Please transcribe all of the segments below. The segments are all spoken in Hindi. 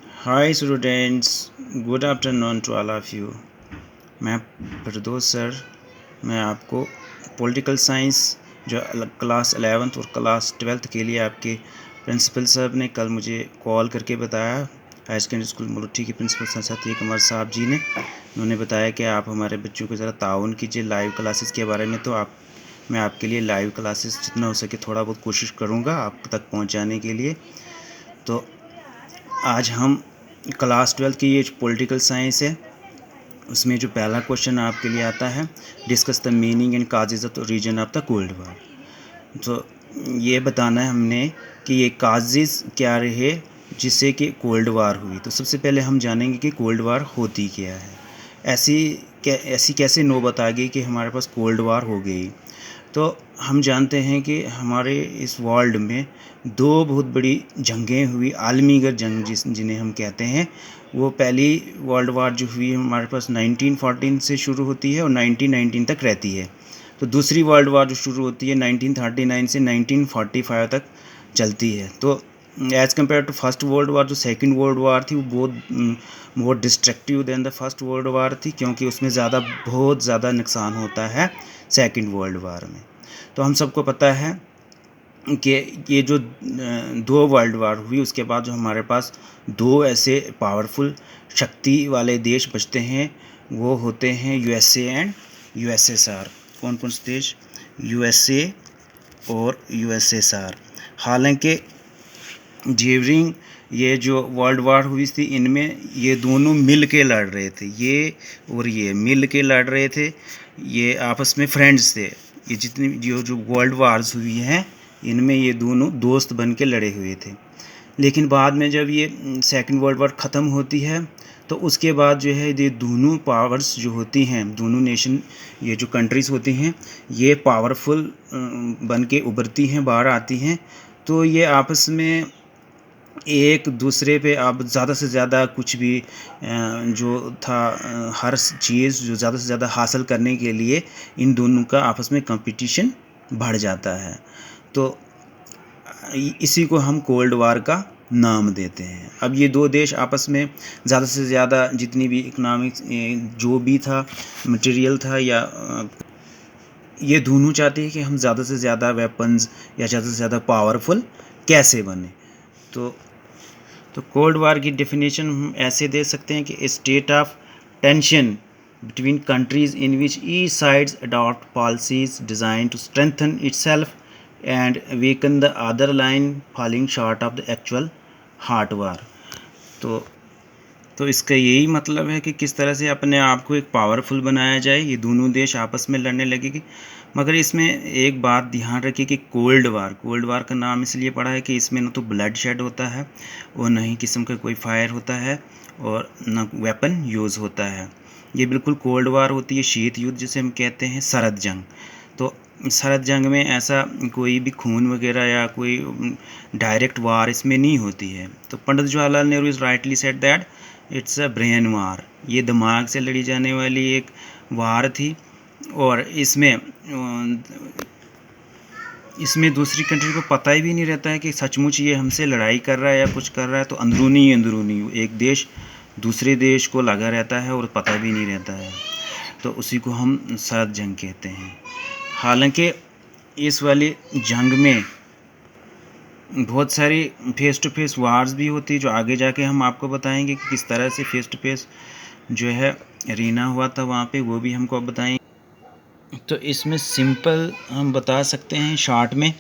Hi students, good afternoon to all of you. मैं फिरदौस सर, मैं आपको पॉलिटिकल साइंस जो क्लास 11th और क्लास 12th के लिए आपके प्रिंसिपल साहब ने कल मुझे कॉल करके बताया। हाई सेकेंडरी स्कूल मुलुठी के प्रिंसिपल सर सतीश कुमार साहब जी ने उन्होंने बताया कि आप हमारे बच्चों को ज़रा ताउन कीजिए लाइव क्लासेस के बारे में। तो मैं आपके लिए लाइव क्लासेस जितना हो सके थोड़ा बहुत कोशिश करूँगा आप तक पहुँचाने के लिए। तो आज हम क्लास 12th की ये पॉलिटिकल साइंस है, उसमें जो पहला क्वेश्चन आपके लिए आता है, discuss the meaning and causes of the reason of the cold war. तो ये बताना है हमने कि ये काजेज क्या रहे जिससे कि कोल्ड वार हुई। तो सबसे पहले हम जानेंगे कि कोल्ड वार होती क्या है। ऐसी कैसे नौबत आ गई कि हमारे पास कोल्ड वार हो गई। तो हम जानते हैं कि हमारे इस वर्ल्ड में दो बहुत बड़ी जंगें हुई, आलमीगढ़ जंग जिन्हें हम कहते हैं। वो पहली वर्ल्ड वार जो हुई हमारे पास 1914 से शुरू होती है और 1919 तक रहती है। तो दूसरी वर्ल्ड वार जो शुरू होती है 1939 से 1945 तक चलती है। तो as compare to first world war, जो सेकेंड वर्ल्ड वार थी वो बहुत more destructive than the first world war थी, क्योंकि उसमें बहुत ज़्यादा नुकसान होता है सेकेंड वर्ल्ड वार में। तो हम सबको पता है कि ये जो दो वर्ल्ड वार हुई उसके बाद जो हमारे पास दो ऐसे पावरफुल शक्ति वाले देश बचते हैं वो होते हैं यूएसए एंड यूएसएसआर। कौन कौन से देश? यूएसए और यूएसएसआर। हालांकि ड्यूरिंग ये जो वर्ल्ड वार हुई थी इनमें ये दोनों मिल के लड़ रहे थे, ये मिल के लड़ रहे थे, ये आपस में फ्रेंड्स थे। ये जितनी जो वर्ल्ड वार्स हुई हैं इनमें ये दोनों दोस्त बन के लड़े हुए थे। लेकिन बाद में जब ये सेकंड वर्ल्ड वार ख़त्म होती है तो उसके बाद जो है ये दोनों पावर्स जो होती हैं, दोनों नेशन, ये जो कंट्रीज़ होती हैं, ये पावरफुल बन के उभरती हैं, बाहर आती हैं। तो ये आपस में एक दूसरे पे अब ज़्यादा से ज़्यादा कुछ भी जो था हर चीज़ जो ज़्यादा से ज़्यादा हासिल करने के लिए इन दोनों का आपस में कंपटीशन बढ़ जाता है। तो इसी को हम कोल्ड वार का नाम देते हैं। अब ये दो देश आपस में ज़्यादा से ज़्यादा जितनी भी इकोनॉमिक्स जो भी था, मटेरियल था, या ये दोनों चाहते हैं कि हम ज़्यादा से ज़्यादा वेपन्स या ज़्यादा से ज़्यादा पावरफुल कैसे बने। तो कोल्ड वार की डेफिनेशन हम ऐसे दे सकते हैं कि a state of tension between countries in which each sides adopt policies design to strengthen itself and weaken the other line falling short of the actual hot war. तो इसका यही मतलब है कि किस तरह से अपने आप को एक पावरफुल बनाया जाए। ये दोनों देश आपस में लड़ने लगेंगे, मगर इसमें एक बात ध्यान रखिए कि कोल्ड वार का नाम इसलिए पड़ा है कि इसमें न तो ब्लड शेड होता है और न ही किस्म का कोई फायर होता है और न वेपन यूज़ होता है। ये बिल्कुल कोल्ड वार होती है, शीत युद्ध जिसे हम कहते हैं, सरद जंग। तो सरद जंग में ऐसा कोई भी खून वगैरह या कोई डायरेक्ट वार इसमें नहीं होती है। तो Pandit Jawaharlal Nehru is rightly said that it's a brain war. ये दिमाग से लड़ी जाने वाली एक वार थी और इसमें दूसरी कंट्री को पता ही भी नहीं रहता है कि सचमुच ये हमसे लड़ाई कर रहा है या कुछ कर रहा है। तो अंदरूनी एक देश दूसरे देश को लगा रहता है और पता भी नहीं रहता है। तो उसी को हम सरद जंग कहते हैं। हालांकि इस वाली जंग में बहुत सारी फेस टू फेस वार्स भी होती है, जो आगे जाके हम आपको बताएंगे कि किस तरह से फेस टू फेस जो है रीना हुआ था वहाँ पे, वो भी हमको अब बताएंगे। तो इसमें सिंपल हम बता सकते हैं शॉर्ट में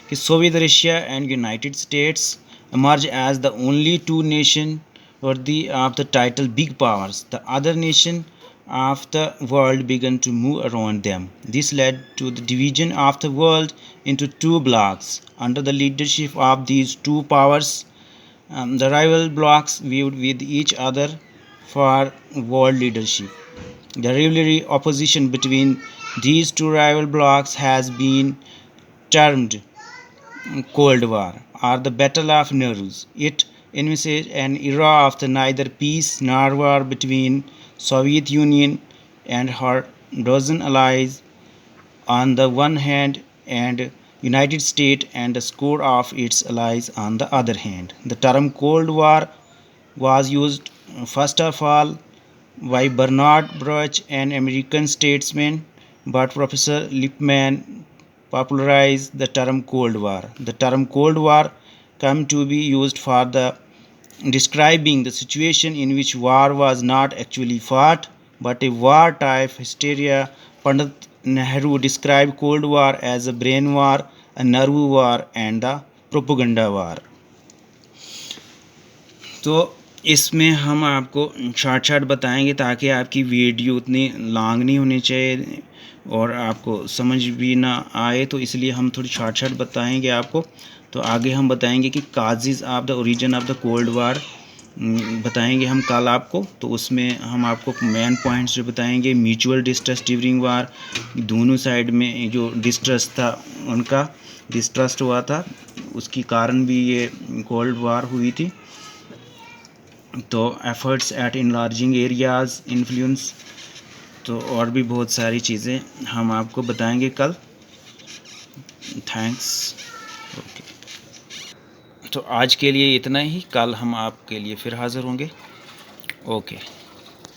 कि Soviet Russia and United states emerge as the only two nation worthy of the title big powers. The other nation of the world began to move around them. This led to the division of the world into two blocks. Under the leadership of these two powers, the rival blocks viewed with each other for world leadership. The rivalry opposition between these two rival blocks has been termed Cold War or the Battle of Nehru's. It envisaged an era of the neither peace nor war between Soviet Union and her dozen allies on the one hand and United States and a score of its allies on the other hand. The term Cold War was used first of all by Bernard Baruch, an American statesman, but Professor Lippmann popularized the term Cold War. The term Cold War came to be used for the describing the situation in which war was not actually fought but a war type hysteria. Pandit Nehru described Cold War as a brain war, a nerve war, and the propaganda war. तो इसमें हम आपको शॉर्ट बताएंगे ताकि आपकी वीडियो उतनी लॉन्ग नहीं होनी चाहिए और आपको समझ भी ना आए, तो इसलिए हम थोड़ी शॉर्ट बताएंगे आपको। तो आगे हम बताएंगे कि causes of the origin of the cold वार बताएंगे हम कल आपको। तो उसमें हम आपको मेन पॉइंट्स जो बताएंगे, म्यूचुअल डिस्ट्रस्ट ड्यूरिंग वार, दोनों साइड में जो डिस्ट्रस्ट था उनका डिस्ट्रस्ट हुआ था, उसकी कारण भी ये कोल्ड वार हुई थी। तो efforts eight enlarging areas influence, तो और भी बहुत सारी चीज़ें हम आपको बताएंगे कल। थैंक्स। ओके, तो आज के लिए इतना ही, कल हम आपके लिए फिर हाज़िर होंगे। ओके।